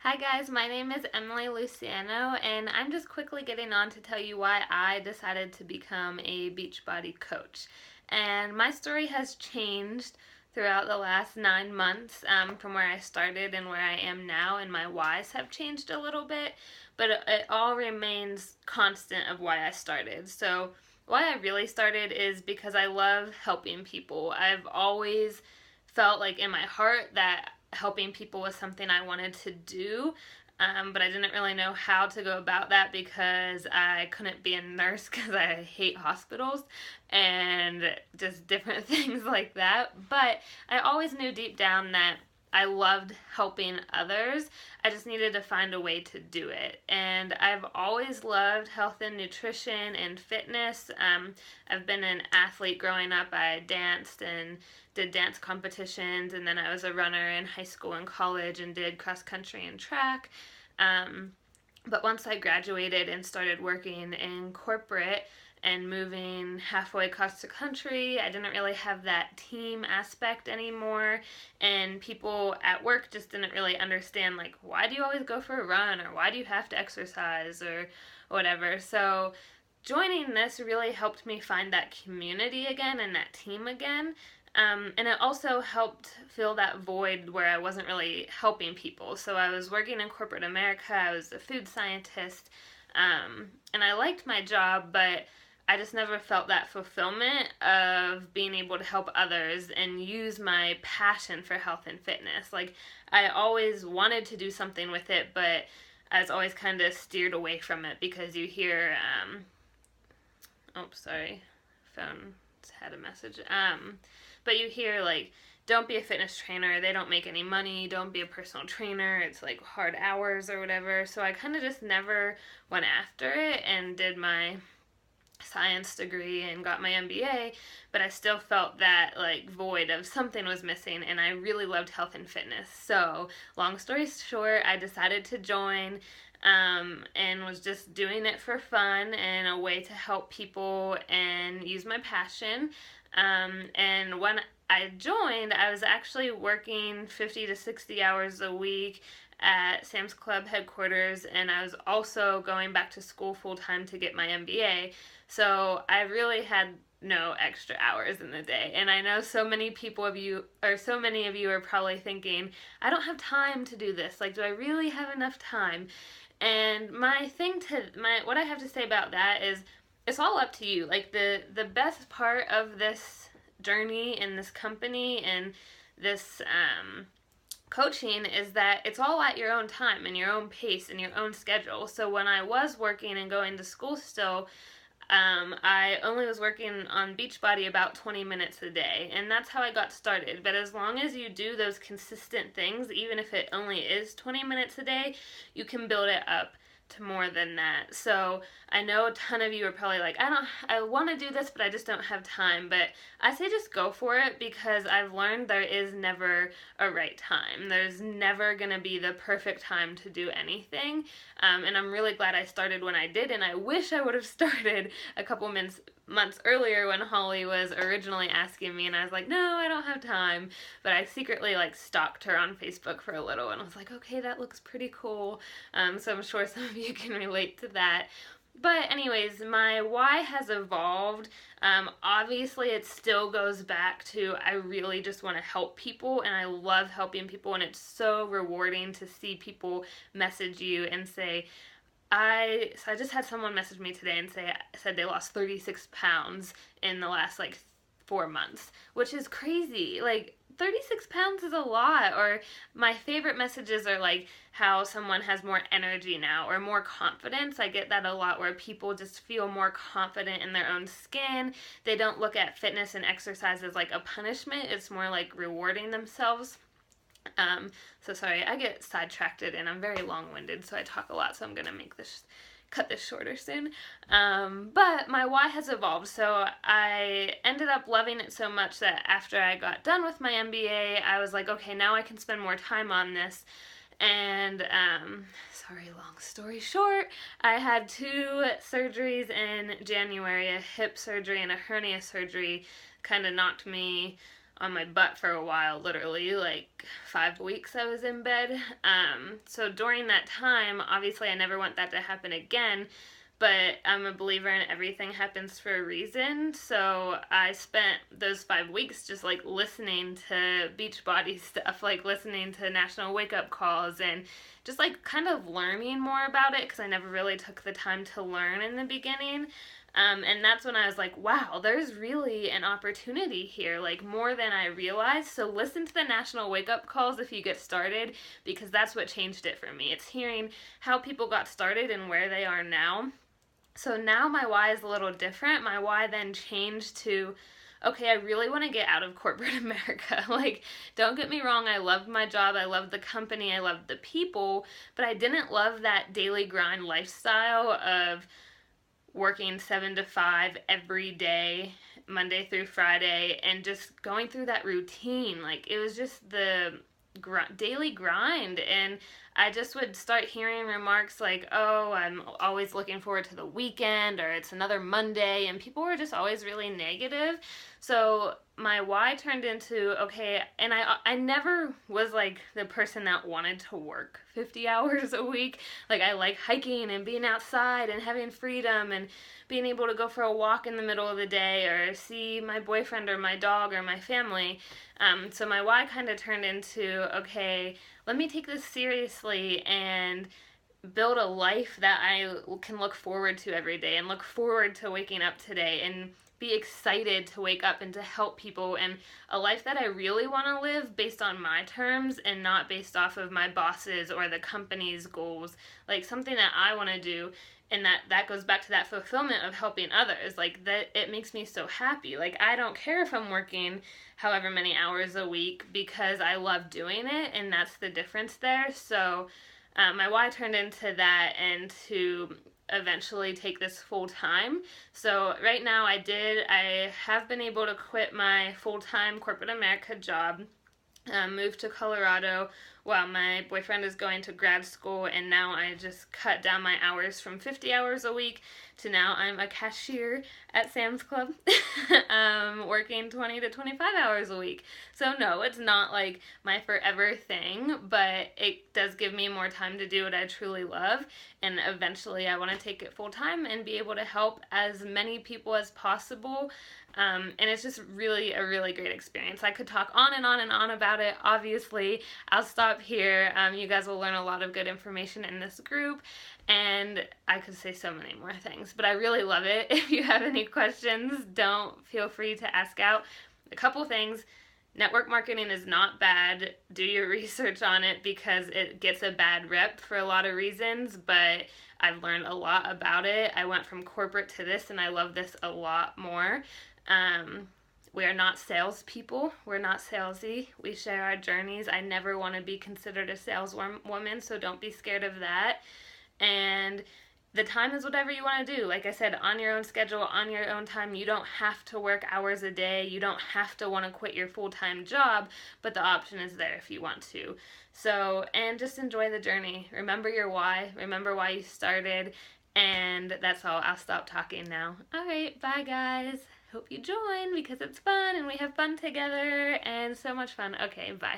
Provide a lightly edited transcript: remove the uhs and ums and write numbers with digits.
Hi guys, my name is Emily Luciano, and I'm just quickly getting on to tell you why I decided to become a Beachbody coach. And my story has changed throughout the last 9 months from where I started and where I am now, and my whys have changed a little bit, but it all remains constant of why I started. So, why I really started is because I love helping people. I've always felt like in my heart that helping people was something I wanted to do. But I didn't really know how to go about that because I couldn't be a nurse because I hate hospitals and just different things like that. But I always knew deep down that I loved helping others. I just needed to find a way to do it. And I've always loved health and nutrition and fitness. I've been an athlete growing up. I danced and did dance competitions, and then I was a runner in high school and college and did cross country and track. But once I graduated and started working in corporate and moving halfway across the country, I didn't really have that team aspect anymore, and people at work just didn't really understand, like, why do you always go for a run, or why do you have to exercise, or whatever. So joining this really helped me find that community again and that team again. And it also helped fill that void where I wasn't really helping people. So I was working in corporate America, I was a food scientist, and I liked my job, but I just never felt that fulfillment of being able to help others and use my passion for health and fitness. Like, I always wanted to do something with it, but I was always kind of steered away from it because you hear, sorry, phone had a message. But you hear, like, don't be a fitness trainer, they don't make any money, don't be a personal trainer, it's like hard hours or whatever. So I kind of just never went after it and did my science degree and got my MBA, but I still felt that like void of something was missing, and I really loved health and fitness. So long story short, I decided to join, and was just doing it for fun and a way to help people and use my passion. And when I joined, I was actually working 50 to 60 hours a week at Sam's Club headquarters, and I was also going back to school full time to get my MBA. So I really had no extra hours in the day. And I know so many of you are probably thinking, I don't have time to do this. Like, do I really have enough time? And what I have to say about that is it's all up to you. Like, the best part of this journey in this company and this coaching is that it's all at your own time and your own pace and your own schedule. So when I was working and going to school still, I only was working on Beachbody about 20 minutes a day, and that's how I got started. But as long as you do those consistent things, even if it only is 20 minutes a day, you can build it up to more than that. So I know a ton of you are probably like, I want to do this, but I just don't have time. But I say just go for it, because I've learned there is never a right time. There's never going to be the perfect time to do anything. And I'm really glad I started when I did, and I wish I would have started a couple months earlier when Holly was originally asking me, and I was like, no, I don't have time. But I secretly like stalked her on Facebook for a little, and I was like, okay, that looks pretty cool. So I'm sure some of you can relate to that. But anyways, my why has evolved. Obviously, it still goes back to I really just want to help people, and I love helping people, and it's so rewarding to see people message you and say, I just had someone message me today and said they lost 36 pounds in the last like 4 months, which is crazy. Like, 36 pounds is a lot. Or my favorite messages are like how someone has more energy now or more confidence. I get that a lot, where people just feel more confident in their own skin. They don't look at fitness and exercise as like a punishment. It's more like rewarding themselves. So sorry, I get sidetracked and I'm very long-winded, so I talk a lot, so I'm gonna cut this shorter soon. But my why has evolved. So I ended up loving it so much that after I got done with my MBA, I was like, okay, now I can spend more time on this. And sorry, long story short, I had 2 surgeries in January, a hip surgery and a hernia surgery. Kind of knocked me on my butt for a while, literally, like 5 weeks I was in bed. So during that time, obviously I never want that to happen again, but I'm a believer in everything happens for a reason. So I spent those 5 weeks just like listening to Beachbody stuff, like listening to National Wake Up Calls, and just like kind of learning more about it, because I never really took the time to learn in the beginning. And that's when I was like, wow, there's really an opportunity here, like more than I realized. So listen to the National Wake Up Calls if you get started, because that's what changed it for me. It's hearing how people got started and where they are now. So now my why is a little different. My why then changed to, okay, I really want to get out of corporate America. Like, don't get me wrong, I loved my job, I loved the company, I loved the people, but I didn't love that daily grind lifestyle of working 7 to 5 every day, Monday through Friday, and just going through that routine. Like, it was just the daily grind, and I just would start hearing remarks like, oh, I'm always looking forward to the weekend, or it's another Monday, and people were just always really negative. So my why turned into, okay, and I never was like the person that wanted to work 50 hours a week. Like, I like hiking and being outside and having freedom and being able to go for a walk in the middle of the day or see my boyfriend or my dog or my family. So my why kind of turned into, okay, let me take this seriously and build a life that I can look forward to every day, and look forward to waking up today, and be excited to wake up and to help people, and a life that I really want to live based on my terms and not based off of my boss's or the company's goals. Like, something that I want to do, and that goes back to that fulfillment of helping others. Like, that, it makes me so happy. Like, I don't care if I'm working however many hours a week, because I love doing it, and that's the difference there. So my why turned into that, and to eventually take this full time. So right now I have been able to quit my full-time corporate America job, moved to Colorado while my boyfriend is going to grad school, and now I just cut down my hours from 50 hours a week to now I'm a cashier at Sam's Club, working 20 to 25 hours a week. So no, it's not like my forever thing, but it does give me more time to do what I truly love, and eventually I want to take it full time and be able to help as many people as possible. And it's just really a really great experience. I could talk on and on and on about it. Obviously, I'll stop here. You guys will learn a lot of good information in this group, and I could say so many more things, but I really love it. If you have any questions, don't feel free to ask out. A couple things. Network marketing is not bad. Do your research on it, because it gets a bad rep for a lot of reasons, but I've learned a lot about it. I went from corporate to this, and I love this a lot more. We are not salespeople. We're not salesy. We share our journeys. I never want to be considered a saleswoman, so don't be scared of that. And the time is whatever you want to do. Like I said, on your own schedule, on your own time. You don't have to work hours a day. You don't have to want to quit your full-time job, but the option is there if you want to. So, and just enjoy the journey. Remember your why. Remember why you started. And that's all. I'll stop talking now. All right, bye guys. Hope you join, because it's fun and we have fun together and so much fun. Okay, bye.